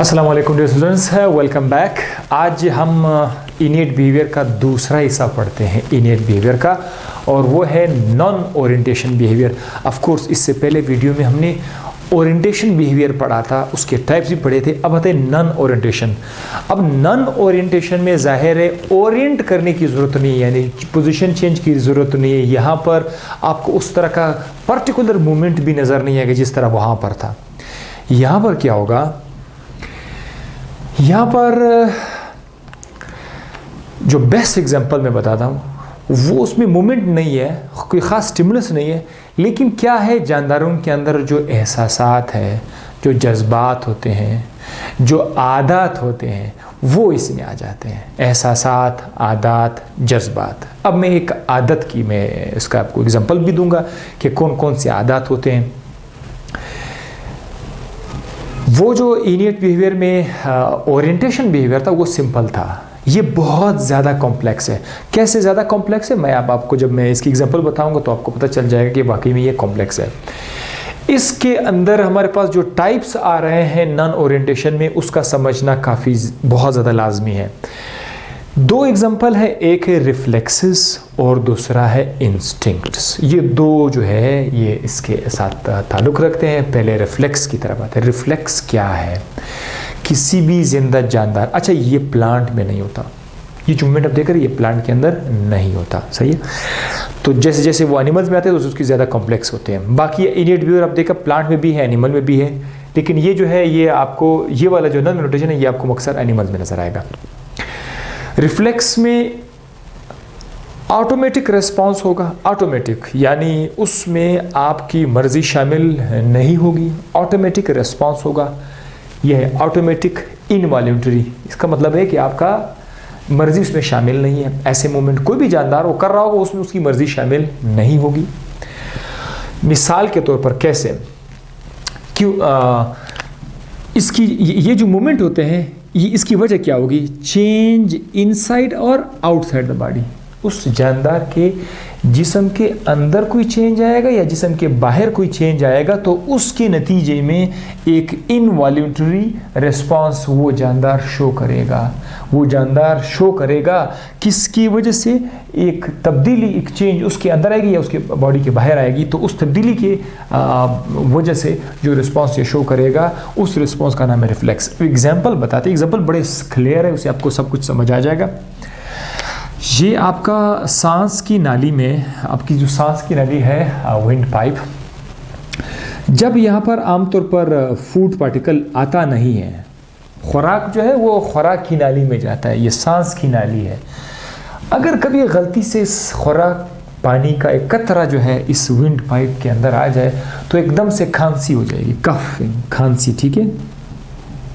अस्सलाम वालेकुम dear students, welcome back. आज हम इनिएट बिहेवियर का दूसरा हिस्सा पढ़ते हैं इनिएट बिहेवियर का, और वो है non orientation behaviour. Of course इससे पहले वीडियो में हमने ओरिएंटेशन बिहेवियर पढ़ा था, उसके टाइप्स भी पढ़े थे। अब आते हैं नॉन ओरिएंटेशन। अब नॉन ओरिएंटेशन में जाहिर है ओरिएंट करने की ज़रूरत नहीं है, यानी पोजीशन चेंज की ज़रूरत नहीं है। यहाँ पर आपको उस तरह का पर्टिकुलर मूवमेंट भी नज़र नहीं आएगा जिस तरह वहाँ पर था। यहाँ पर क्या होगा, यहाँ पर जो बेस्ट एग्जांपल मैं बताता हूँ वो उसमें मूवमेंट नहीं है, कोई ख़ास स्टिमुलस नहीं है, लेकिन क्या है जानदारों के अंदर जो एहसासात है, जो जज्बात होते हैं, जो आदात होते हैं, वो इसमें आ जाते हैं। एहसासात, आदात, जज्बात। अब मैं एक आदत की मैं इसका आपको एग्जांपल भी दूंगा कि कौन कौन से आदात होते हैं। वो जो इनिएट बिहेवियर में ओरिएंटेशन बिहेवियर था वो सिंपल था, ये बहुत ज़्यादा कॉम्प्लेक्स है। कैसे ज़्यादा कॉम्प्लेक्स है, मैं आपको जब मैं इसकी एग्जांपल बताऊंगा तो आपको पता चल जाएगा कि वाकई में ये कॉम्प्लेक्स है। इसके अंदर हमारे पास जो टाइप्स आ रहे हैं नॉन ओरिएंटेशन में, उसका समझना काफ़ी बहुत ज़्यादा लाजमी है। दो एग्जांपल है, एक है रिफ्लेक्सेस और दूसरा है इंस्टिंक्ट्स। ये दो जो है ये इसके साथ ताल्लुक़ रखते हैं। पहले रिफ्लेक्स की तरफ आते हैं। रिफ्लेक्स क्या है? किसी भी जिंदा जानदार, अच्छा ये प्लांट में नहीं होता, ये जो मूवमेंट आप देख रहे हैं ये प्लांट के अंदर नहीं होता, सही है। तो जैसे जैसे वो एनिमल्स में आते हैं तो उसकी ज़्यादा कॉम्प्लेक्स होते हैं। बाकी इनिएट बिहेवियर आप देखा प्लांट में भी है, एनिमल में भी है, लेकिन ये जो है ये आपको ये वाला जो नॉन ओरिएंटेशन है ये आपको अक्सर एनिमल्स में नज़र आएगा। रिफ्लेक्स में ऑटोमेटिक रिस्पॉन्स होगा, ऑटोमेटिक यानी उसमें आपकी मर्जी शामिल नहीं होगी, ऑटोमेटिक रिस्पॉन्स होगा। यह है ऑटोमेटिक इनवॉल्यूंटरी। इसका मतलब है कि आपका मर्जी उसमें शामिल नहीं है। ऐसे मूवमेंट कोई भी जानदार वो कर रहा होगा उसमें उसकी मर्जी शामिल नहीं होगी। मिसाल के तौर पर कैसे, क्यों इसकी ये जो मूवमेंट होते हैं ये इसकी वजह क्या होगी? चेंज इनसाइड और आउटसाइड द बॉडी। उस जानदार के जिस्म के अंदर कोई चेंज आएगा या जिस्म के बाहर कोई चेंज आएगा तो उसके नतीजे में एक इनवॉल्यूंटरी रिस्पांस वो जानदार शो करेगा। वो जानदार शो करेगा किसकी वजह से? एक तब्दीली, एक चेंज उसके अंदर आएगी या उसके बॉडी के बाहर आएगी, तो उस तब्दीली के वजह से जो रिस्पांस ये शो करेगा उस रिस्पांस का नाम है रिफ्लेक्स। एग्जाम्पल बताते, एग्जाम्पल बड़े क्लियर है, उसे आपको सब कुछ समझ आ जाएगा। ये आपका सांस की नाली में, आपकी जो सांस की नाली है विंड पाइप, जब यहाँ पर आमतौर पर फूड पार्टिकल आता नहीं है, खुराक जो है वो खुराक की नाली में जाता है, ये सांस की नाली है। अगर कभी गलती से इस खुराक पानी का एक कतरा जो है इस विंड पाइप के अंदर आ जाए तो एकदम से खांसी हो जाएगी, कफिंग, खांसी, ठीक है,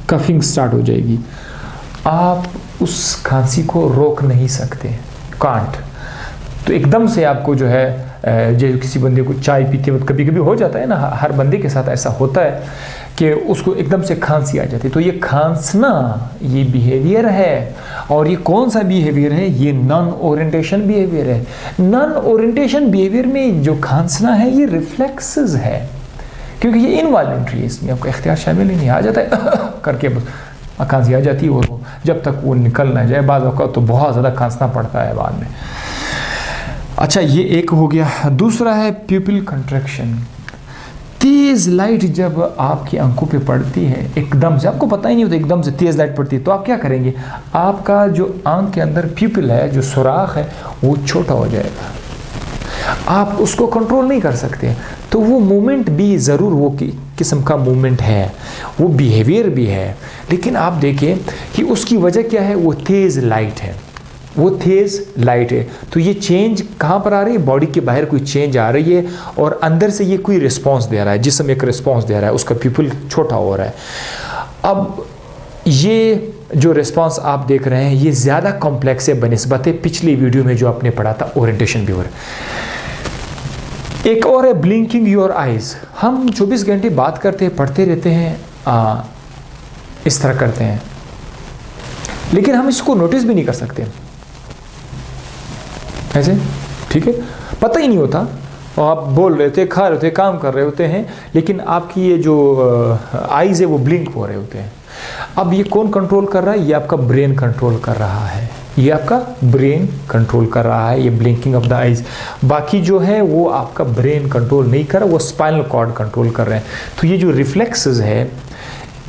कफिंग स्टार्ट हो जाएगी। आप उस खांसी को रोक नहीं सकते, कांट। तो एकदम से आपको जो है जो किसी बंदे को चाय पीते वक्त कभी कभी हो जाता है ना, हर बंदे के साथ ऐसा होता है कि उसको एकदम से खांसी आ जाती है। तो ये खांसना ये बिहेवियर है, और ये कौन सा बिहेवियर है? ये नॉन ओरिएंटेशन बिहेवियर है। नॉन ओरिएंटेशन बिहेवियर में जो खांसना है ये रिफ्लेक्सेस है, क्योंकि ये इनवॉल्यूंटरी है, इसमें आपका इख्तियार शामिल ही नहीं, आ जाता है करके बस खांसी आ जाती है, और जब तक वो निकल ना जाए बाज़ औक़ात तो बहुत ज़्यादा खांसना पड़ता है बाद में। अच्छा ये एक हो गया। दूसरा है प्यूपिल कंट्रैक्शन। तेज़ लाइट जब आपकी आंखों पे पड़ती है एकदम से, आपको पता ही नहीं होता, एकदम से तेज़ लाइट पड़ती है, तो आप क्या करेंगे? आपका जो आंख के अंदर प्यूपिल है, जो सुराख है, वो छोटा हो जाएगा, आप उसको कंट्रोल नहीं कर सकते। तो वो मूवमेंट भी ज़रूर वो किस्म का मूवमेंट है, वो बिहेवियर भी है, लेकिन आप देखें कि उसकी वजह क्या है? वो तेज़ लाइट है, वो तेज़ लाइट है। तो ये चेंज कहाँ पर आ रही है? बॉडी के बाहर कोई चेंज आ रही है और अंदर से ये कोई रिस्पॉन्स दे रहा है, जिस्म एक रिस्पॉन्स दे रहा है, उसका प्यूपिल छोटा हो रहा है। अब ये जो रिस्पॉन्स आप देख रहे हैं ये ज़्यादा कॉम्प्लेक्स है बनिस्बत पिछली वीडियो में जो आपने पढ़ा था ओरिएंटेशन बिहेवियर। एक और है ब्लिंकिंग योर आइज़। हम 24 घंटे बात करते हैं, पढ़ते रहते हैं, इस तरह करते हैं, लेकिन हम इसको नोटिस भी नहीं कर सकते ऐसे, ठीक है, पता ही नहीं होता। और आप बोल रहे थे, खा रहे थे, काम कर रहे होते हैं, लेकिन आपकी ये जो आइज़ है वो ब्लिंक हो रहे होते हैं। अब ये कौन कंट्रोल कर रहा है? ये आपका ब्रेन कंट्रोल कर रहा है, ये आपका ब्रेन कंट्रोल कर रहा है, ये ब्लिंकिंग ऑफ द आइज। बाकी जो है वो आपका ब्रेन कंट्रोल नहीं कर रहा, वो स्पाइनल कॉर्ड कंट्रोल कर रहे हैं। तो ये जो रिफ्लेक्सेस है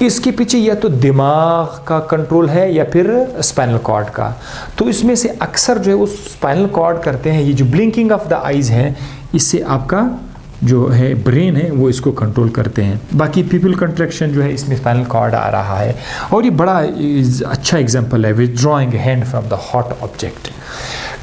इसके पीछे या तो दिमाग का कंट्रोल है या फिर स्पाइनल कॉर्ड का। तो इसमें से अक्सर जो है वो स्पाइनल कॉर्ड करते हैं। ये जो ब्लिंकिंग ऑफ द आइज है इससे आपका जो है ब्रेन है वो इसको कंट्रोल करते हैं। बाकी पीपल कंट्रैक्शन जो है इसमें स्पाइनल कॉर्ड आ रहा है। और ये बड़ा अच्छा एग्जांपल है withdrawing hand from the hot object.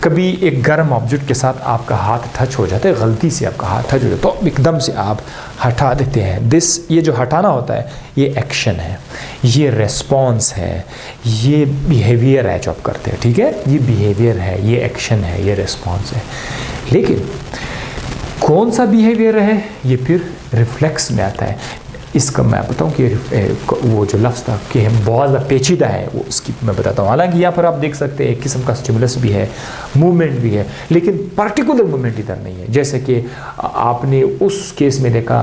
कभी एक गर्म ऑब्जेक्ट के साथ आपका हाथ टच हो जाता है, गलती से आपका हाथ टच हो जाता है तो एकदम से आप हटा देते हैं। ये जो हटाना होता है ये एक्शन है, ये रेस्पॉन्स है, ये बिहेवियर है जो आप करते हैं, ठीक है। ये बिहेवियर है, ये एक्शन है, ये रेस्पॉन्स है। लेकिन कौन सा बिहेवियर है ये फिर रिफ्लेक्स में आता है। इसका मैं बताऊं कि वो जो लफ्ज़ था कि बहुत ज़्यादा पेचीदा है वो उसकी मैं बताता हूँ। हालांकि यहाँ पर आप देख सकते हैं एक किस्म का स्टिमुलस भी है, मूवमेंट भी है, लेकिन पर्टिकुलर मूवमेंट इधर नहीं है। जैसे कि आपने उस केस में देखा,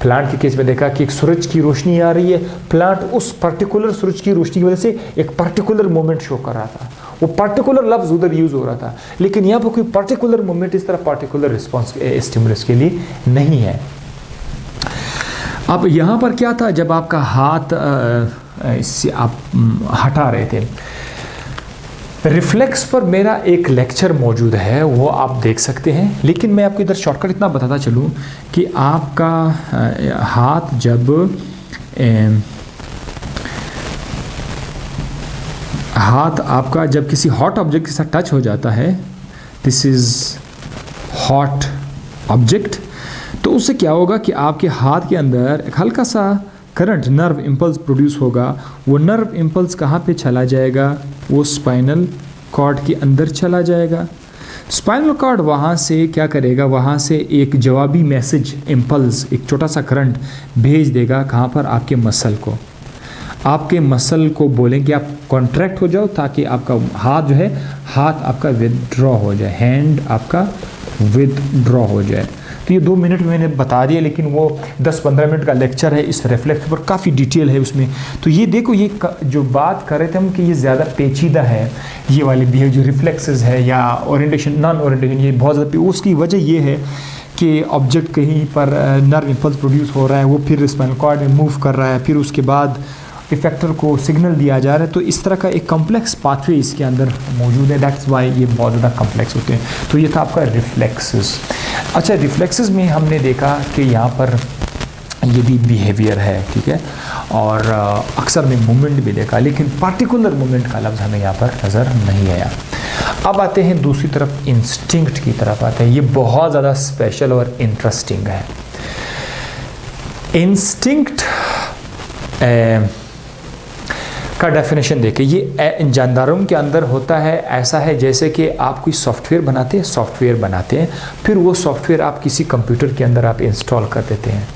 प्लांट के केस में देखा कि एक सूरज की रोशनी आ रही है, प्लांट उस पर्टिकुलर सूरज की रोशनी की वजह से एक पर्टिकुलर मूवमेंट शो कर रहा था, वो पर्टिकुलर लफ्ज़ उधर यूज़ हो रहा था। लेकिन यहाँ पर कोई पर्टिकुलर मूवमेंट इस तरह पर्टिकुलर रिस्पॉन्स स्टिमुलस के लिए नहीं है। अब यहाँ पर क्या था, जब आपका हाथ इससे आप हटा रहे थे, रिफ्लेक्स पर मेरा एक लेक्चर मौजूद है, वो आप देख सकते हैं। लेकिन मैं आपको इधर शॉर्टकट इतना बताता चलूँ कि आपका हाथ जब आपका जब किसी हॉट ऑब्जेक्ट के साथ टच हो जाता है, दिस इज़ हॉट ऑब्जेक्ट, तो उससे क्या होगा कि आपके हाथ के अंदर एक हल्का सा करंट नर्व इम्पल्स प्रोड्यूस होगा। वो नर्व इम्पल्स कहाँ पे चला जाएगा? वो स्पाइनल कॉर्ड के अंदर चला जाएगा। स्पाइनल कॉर्ड वहाँ से क्या करेगा? वहाँ से एक जवाबी मैसेज इम्पल्स, एक छोटा सा करंट भेज देगा कहाँ पर? आपके मसल को। आपके मसल को बोलेंगे आप कॉन्ट्रैक्ट हो जाओ, ताकि आपका हाथ जो है, हाथ आपका विदड्रॉ हो जाए, हैंड आपका विदड्रॉ हो जाए। तो ये 2 मिनट में मैंने बता दिया, लेकिन वो 10-15 मिनट का लेक्चर है इस रिफ्लेक्स पर, काफ़ी डिटेल है उसमें। तो ये देखो, ये जो बात कर रहे थे हम कि ये ज़्यादा पेचीदा है, ये वाली बिहेव जो रिफ्लेक्सेस है या ओरिएंटेशन, नॉन ओरिएंटेशन, ये बहुत ज़्यादा। उसकी वजह ये है कि ऑब्जेक्ट कहीं पर नर्व इम्पल्स प्रोड्यूस हो रहा है, वो फिर स्पाइनल कॉर्ड में मूव कर रहा है, फिर उसके बाद इफेक्टर को सिग्नल दिया जा रहा है। तो इस तरह का एक कम्प्लेक्स पाथवे इसके अंदर मौजूद है, दैट्स वाई ये बहुत ज़्यादा कम्प्लेक्स होते हैं। तो ये था आपका रिफ्लेक्सेस। अच्छा, रिफ्लेक्सेस में हमने देखा कि यहाँ पर ये भी बिहेवियर है, ठीक है, और अक्सर में मूवमेंट भी देखा, लेकिन पार्टिकुलर मूवमेंट का लफ्ज़ हमें यहाँ पर नज़र नहीं आया। अब आते हैं दूसरी तरफ, इंस्टिंक्ट की तरफ आते हैं। ये बहुत ज़्यादा स्पेशल और इंटरेस्टिंग है। इंस्टिंक्ट का डेफिनेशन देखें, ये जानदारों के अंदर होता है। ऐसा है जैसे कि आप कोई सॉफ्टवेयर बनाते हैं, फिर वो सॉफ्टवेयर आप किसी कंप्यूटर के अंदर आप इंस्टॉल कर देते हैं,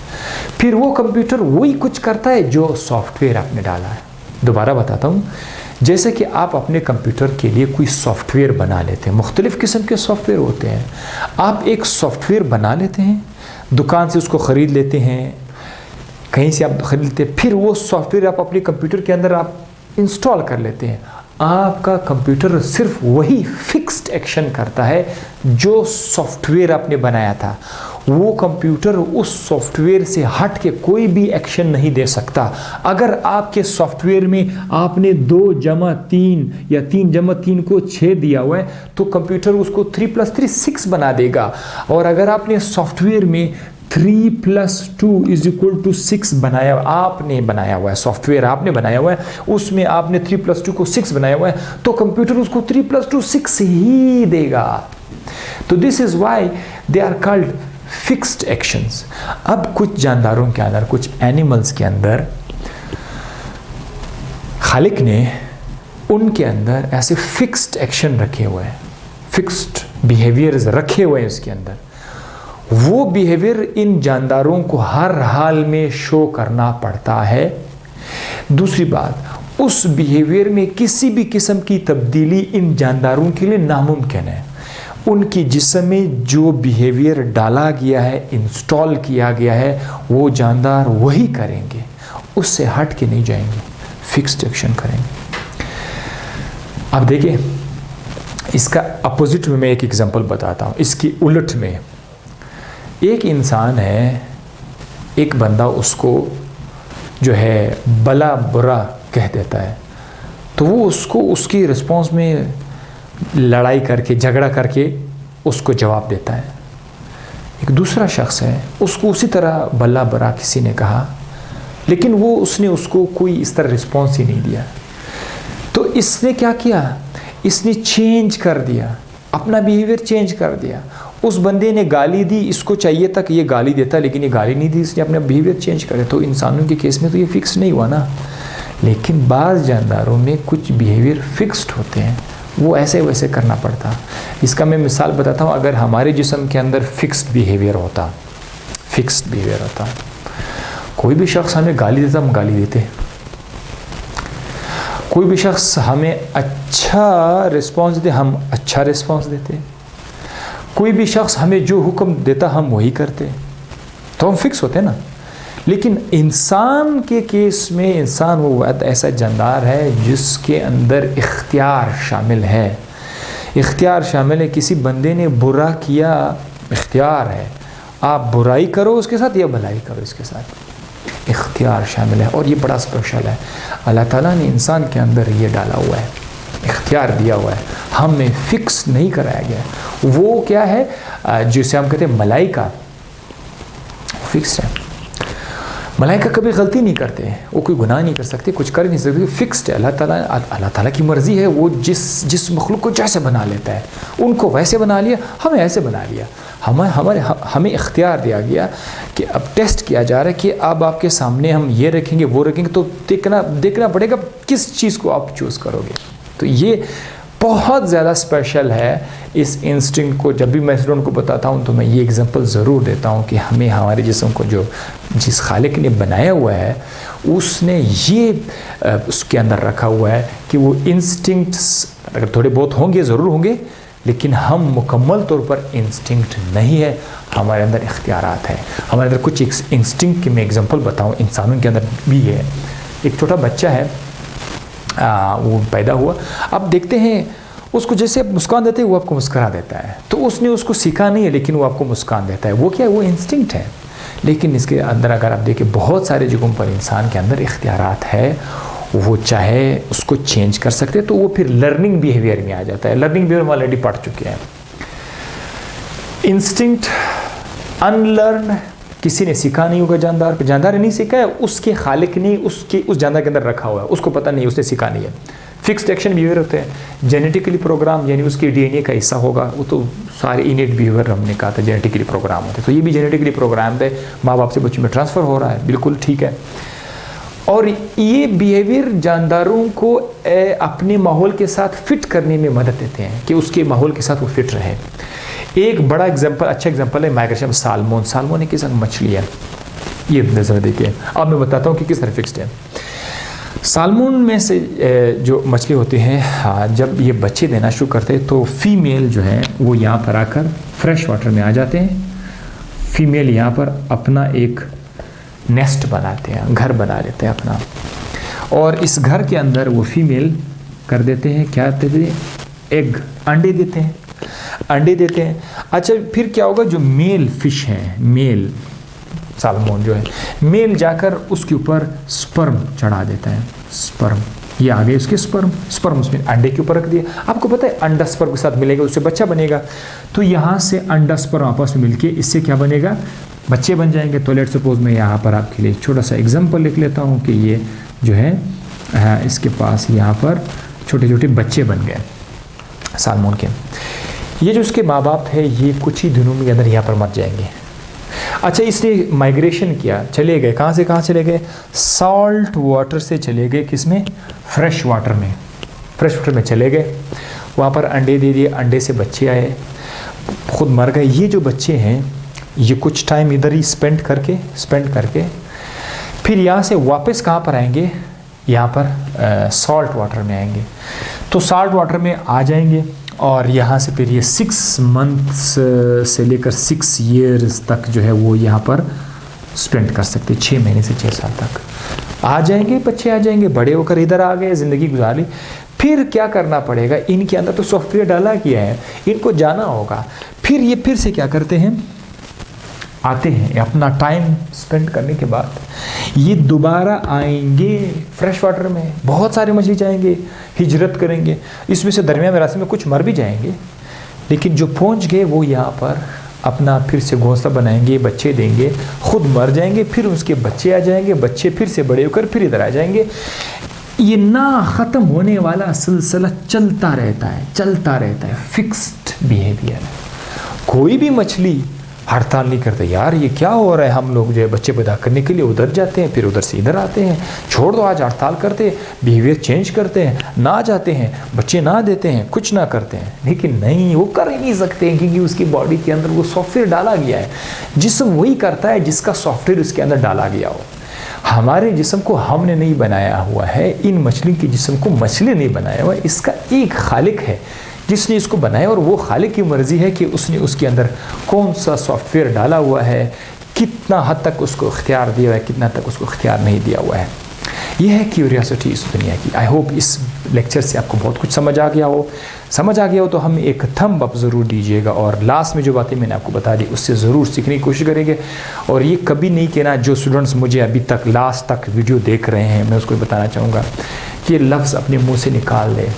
फिर वो कंप्यूटर वही कुछ करता है जो सॉफ्टवेयर आपने डाला है। दोबारा बताता हूँ, जैसे कि आप अपने कंप्यूटर के लिए कोई सॉफ्टवेयर बना लेते हैं, मुख्तलिफ़ किस्म के सॉफ्टवेयर होते हैं। आप एक सॉफ्टवेयर बना लेते हैं, दुकान से उसको ख़रीद लेते हैं, कहीं से आप ख़रीद लेते हैं, फिर वो सॉफ्टवेयर आप अपने कंप्यूटर के अंदर आप इंस्टॉल कर लेते हैं। आपका कंप्यूटर सिर्फ वही फिक्स्ड एक्शन करता है जो सॉफ्टवेयर आपने बनाया था। वो कंप्यूटर उस सॉफ्टवेयर से हट के कोई भी एक्शन नहीं दे सकता। अगर आपके सॉफ्टवेयर में आपने 2+3 या 3+3 को 6 दिया हुआ है, तो कंप्यूटर उसको 3+3 6 बना देगा। और अगर आपने सॉफ्टवेयर में 3+2 = 6 आपने बनाया हुआ है, सॉफ्टवेयर आपने बनाया हुआ है, उसमें आपने 3+2 को 6 बनाया हुआ है, तो कंप्यूटर उसको 3+2 6 ही देगा। तो this is why they are called fixed actions. अब कुछ जानदारों के अंदर, कुछ एनिमल्स के अंदर खालिक ने उनके अंदर ऐसे फिक्स्ड एक्शन रखे हुए हैं, फिक्स्ड बिहेवियर्स रखे हुए हैं उसके अंदर। वो बिहेवियर इन जानदारों को हर हाल में शो करना पड़ता है। दूसरी बात, उस बिहेवियर में किसी भी किस्म की तब्दीली इन जानदारों के लिए नामुमकिन है। उनकी जिस्म में जो बिहेवियर डाला गया है, इंस्टॉल किया गया है, वो जानदार वही करेंगे, उससे हट के नहीं जाएंगे। फिक्स्ड एक्शन करेंगे। अब देखिए, इसका अपोजिट में मैं एक एग्जांपल बताता हूँ। इसकी उलट में एक इंसान है, एक बंदा उसको जो है भला बुरा कह देता है, तो वो उसको उसकी रिस्पॉन्स में लड़ाई करके, झगड़ा करके उसको जवाब देता है। एक दूसरा शख्स है, उसको उसी तरह भला बुरा किसी ने कहा, लेकिन उसने उसको कोई इस तरह रिस्पॉन्स ही नहीं दिया। तो इसने क्या किया, इसने चेंज कर दिया, अपना बिहेवियर चेंज कर दिया। उस बंदे ने गाली दी, इसको चाहिए था कि ये गाली देता, लेकिन ये गाली नहीं दी, इसने अपना बिहेवियर चेंज कर दिया। तो इंसानों के केस में तो ये फिक्स नहीं हुआ ना, लेकिन बाज़ जानदारों में कुछ बिहेवियर फिक्स्ड होते हैं, वो ऐसे वैसे करना पड़ता। इसका मैं मिसाल बताता हूँ। अगर हमारे जिस्म के अंदर फिक्स्ड बिहेवियर होता, कोई भी शख्स हमें गाली देता, हम गाली देते। कोई भी शख्स हमें अच्छा रिस्पॉन्स दे, हम अच्छा रिस्पॉन्स देते। कोई भी शख्स हमें जो हुक्म देता, हम वही करते, तो हम फिक्स होते ना। लेकिन इंसान के केस में, इंसान वो ऐसा जानदार है जिसके अंदर इख्तियार शामिल है। इख्तियार शामिल है, किसी बंदे ने बुरा किया, इख्तियार है, आप बुराई करो उसके साथ या भलाई करो इसके साथ, इख्तियार शामिल है। और ये बड़ा स्पेशल है, अल्लाह ताला ने इंसान के अंदर ये डाला हुआ है, इख्तियार दिया हुआ है, हमें फिक्स नहीं कराया गया। वो क्या है जिसे हम कहते हैं मलाइका, फिक्स है। मलाइका कभी गलती नहीं करते, वो कोई गुनाह नहीं कर सकते, कुछ कर नहीं सकते, फिक्स्ड है। अल्लाह ताला की मर्ज़ी है, वो जिस मखलूक को जैसे बना लेता है, उनको वैसे बना लिया, हमें ऐसे बना लिया। हमें इख्तियार दिया गया कि अब टेस्ट किया जा रहा है कि अब आपके सामने हम ये रखेंगे, वो रखेंगे, तो देखना पड़ेगा किस चीज़ को आप चूज़ करोगे। तो ये बहुत ज़्यादा स्पेशल है। इस इंस्टिंक्ट को जब भी मैं स्टूडेंट को बताता हूँ तो मैं ये एग्जांपल ज़रूर देता हूँ कि हमें हमारे जिस्म को जिस खालिक ने बनाया हुआ है, उसने ये उसके अंदर रखा हुआ है कि वो इंस्टिंक्ट्स अगर थोड़े बहुत होंगे, ज़रूर होंगे, लेकिन हम मुकम्मल तौर पर इंस्टिंक्ट नहीं है, हमारे अंदर इख्तियारात है। हमारे अंदर कुछ इंस्टिंक्ट की मैं एग्जांपल बताऊँ, इंसानों के अंदर भी है। एक छोटा बच्चा है, वो पैदा हुआ, अब देखते हैं उसको जैसे मुस्कान देते हैं वो आपको मुस्करा देता है। तो उसने उसको सीखा नहीं है, लेकिन वो आपको मुस्कान देता है। वो क्या है, वो इंस्टिंक्ट है। लेकिन इसके अंदर अगर आप देखें, बहुत सारे जगहों पर इंसान के अंदर इख्तियारात है, वो चाहे उसको चेंज कर सकते, तो वो फिर लर्निंग बिहेवियर में आ जाता है। लर्निंग बिहेवियर में ऑलरेडी पढ़ चुके हैं। इंस्टिंक्ट अनलर्न, किसी ने सीखा नहीं होगा, जानदार ने नहीं सीखा है, उसके खालिक ने उस जानदार के अंदर रखा हुआ है, उसको पता नहीं, उसने सीखा नहीं है। फिक्स्ड एक्शन बिहेवियर होते हैं, जेनेटिकली प्रोग्राम, यानी उसके डीएनए का हिस्सा होगा। वो तो सारे इनेट बिहेवियर हमने कहा था जेनेटिकली प्रोग्राम होते हैं, तो ये भी जेनेटिकली प्रोग्राम है, माँ बाप से बच्चों में ट्रांसफ़र हो रहा है, बिल्कुल ठीक है। और ये बिहेवियर जानदारों को अपने माहौल के साथ फिट करने में मदद देते हैं कि उसके माहौल के साथ वो फिट रहे। एक बड़ा एग्जाम्पल, अच्छा एग्जाम्पल है माइग्रेशन। सालमोन एक किस्म मछली है, ये नज़र देखिए। अब मैं बताता हूँ कि किस तरह फिक्स्ड है। सालमोन में से जो मछली होती है, जब ये बच्चे देना शुरू करते हैं तो फीमेल जो है वो यहाँ पर आकर फ्रेश वाटर में आ जाते हैं। फीमेल यहाँ पर अपना एक नेस्ट बनाते हैं, घर बना लेते हैं अपना, और इस घर के अंदर वो फीमेल कर देते हैं, क्या देते हैं, एग, अंडे देते हैं। अच्छा, फिर क्या होगा, जो मेल फिश हैं, मेल सालमोन जो है, मेल जाकर उसके ऊपर स्पर्म चढ़ा देता है। स्पर्म, ये आ गए उसके स्पर्म उसमें अंडे के ऊपर रख दिया। आपको पता है अंडा स्पर्म के साथ मिलेगा, उससे बच्चा बनेगा। तो यहाँ से अंडा स्पर्म आपस में मिलके इससे क्या बनेगा, बच्चे बन जाएंगे। तो लेट सपोज मैं यहाँ पर आपके लिए छोटा सा एग्जाम्पल लिख लेता हूँ कि ये जो है इसके पास यहाँ पर छोटे छोटे बच्चे बन गए सालमोन के। ये जो उसके माँ बाप है, ये कुछ ही दिनों में अंदर यहाँ पर मर जाएंगे। अच्छा, इसने माइग्रेशन किया, चले गए, कहाँ से कहाँ चले गए, सॉल्ट वाटर से चले गए, किसमें, फ्रेश वाटर में। फ्रेश वाटर में चले गए, वहाँ पर अंडे दे दिए, अंडे से बच्चे आए, खुद मर गए। ये जो बच्चे हैं, ये कुछ टाइम इधर ही स्पेंड करके फिर यहाँ से वापस कहाँ पर आएंगे, यहाँ पर सॉल्ट वाटर में आएंगे। तो सॉल्ट वाटर में आ जाएंगे और यहाँ से फिर ये 6 मंथ्स से लेकर 6 ईयर्स तक जो है वो यहाँ पर स्पेंड कर सकते, 6 महीने से 6 साल तक। आ जाएंगे, बच्चे आ जाएंगे, बड़े होकर इधर आ गए, ज़िंदगी गुजार ली। फिर क्या करना पड़ेगा, इनके अंदर तो सॉफ्टवेयर डाला किया है, इनको जाना होगा। फिर ये फिर से क्या करते हैं, आते हैं, अपना टाइम स्पेंड करने के बाद ये दोबारा आएंगे फ्रेश वाटर में, बहुत सारे मछली जाएंगे, हिजरत करेंगे, इसमें से दरमियान में रास्ते में कुछ मर भी जाएंगे, लेकिन जो पहुंच गए वो यहाँ पर अपना फिर से घोंसला बनाएंगे, बच्चे देंगे, खुद मर जाएंगे, फिर उसके बच्चे आ जाएंगे, बच्चे फिर से बड़े होकर फिर इधर आ जाएंगे। ये ना ख़त्म होने वाला सिलसिला चलता रहता है, फिक्स्ड बिहेवियर है। कोई भी मछली हड़ताल नहीं करते, यार ये क्या हो रहा है, हम लोग जो है बच्चे पैदा करने के लिए उधर जाते हैं, फिर उधर से इधर आते हैं, छोड़ दो, आज हड़ताल करते हैं, बिहेवियर चेंज करते हैं, ना जाते हैं, बच्चे ना देते हैं, कुछ ना करते हैं। लेकिन नहीं, वो कर ही नहीं सकते, क्योंकि उसकी बॉडी के अंदर वो सॉफ्टवेयर डाला गया है। जिस्म वही करता है जिसका सॉफ्टवेयर उसके अंदर डाला गया हो। हमारे जिस्म को हमने नहीं बनाया हुआ है, इन मछली के जिस्म को मछली नहीं बनाया हुआ है, इसका एक खालिक है जिसने इसको बनाया, और वो खालिक की मर्ज़ी है कि उसने उसके अंदर कौन सा सॉफ्टवेयर डाला हुआ है, कितना हद तक उसको इख्तियार दिया हुआ है, कितना तक उसको इख्तियार नहीं दिया हुआ है। यह है क्यूरियोसिटी इस दुनिया की। आई होप इस लेक्चर से आपको बहुत कुछ समझ आ गया हो तो हमें एक थंब अप ज़रूर दीजिएगा, और लास्ट में जो बातें मैंने आपको बता दी उससे ज़रूर सीखने की कोशिश करेंगे। और ये कभी नहीं कहना, जो स्टूडेंट्स मुझे अभी तक लास्ट तक वीडियो देख रहे हैं, मैं उसको बताना चाहूँगा कि ये लफ्ज़ अपने मुँह से निकाल दे,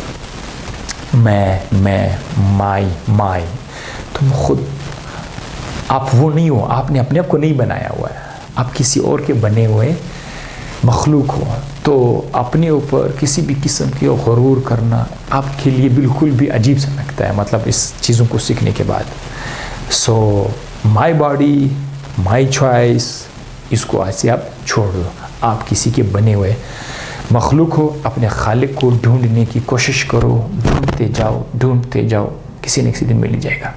मैं, माई, तुम खुद, आप वो नहीं हो, आपने अपने आप को नहीं बनाया हुआ है, आप किसी और के बने हुए मखलूक हो। तो अपने ऊपर किसी भी किस्म की गुरूर करना आपके लिए बिल्कुल भी अजीब सा लगता है, मतलब इस चीज़ों को सीखने के बाद। सो माई बॉडी माई चॉइस, इसको ऐसे आप छोड़ दो, आप किसी के बने हुए मखलूक हो, अपने खालिक को ढूंढने की कोशिश करो, ढूंढते जाओ, किसी न किसी दिन मिल ही जाएगा।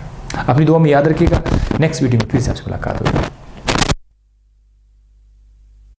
अपनी दुआ में याद रखिएगा। नेक्स्ट वीडियो में फिर से आपसे मुलाकात होगी।